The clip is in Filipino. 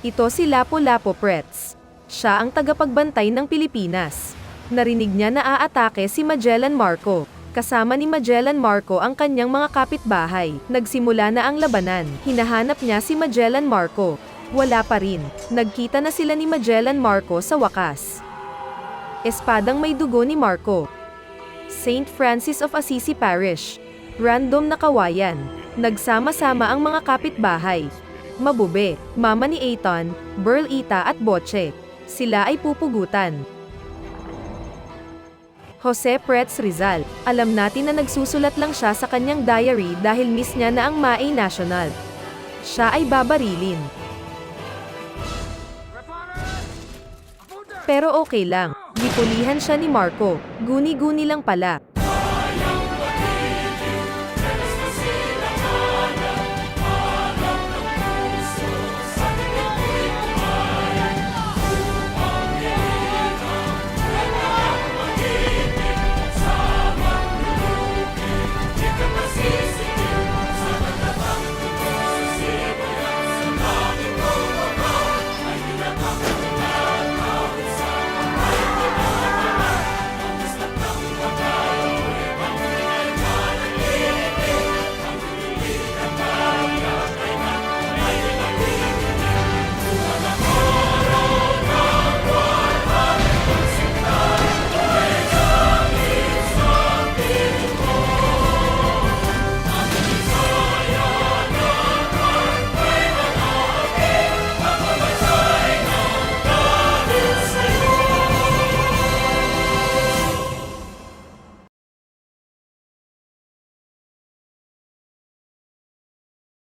Ito si Lapu-Lapu Pretz. Siya ang tagapagbantay ng Pilipinas. Narinig niya na aatake si Magellan Marco. Kasama ni Magellan Marco ang kanyang mga kapitbahay. Nagsimula na ang labanan. Hinahanap niya si Magellan Marco. Wala pa rin. Nagkita na sila ni Magellan Marco sa wakas. Espadang may dugo ni Marco. St. Francis of Assisi Parish. Random na kawayan. Nagsama-sama ang mga kapitbahay. Mabube, mama ni Aiton, Berlita at Boche. Sila ay pupugutan. Jose Pretz Rizal. Alam natin na nagsusulat lang siya sa kanyang diary dahil miss niya na ang Mae National. Siya ay babarilin. Pero okay lang. Gipulihan siya ni Marco. Guni-guni lang pala.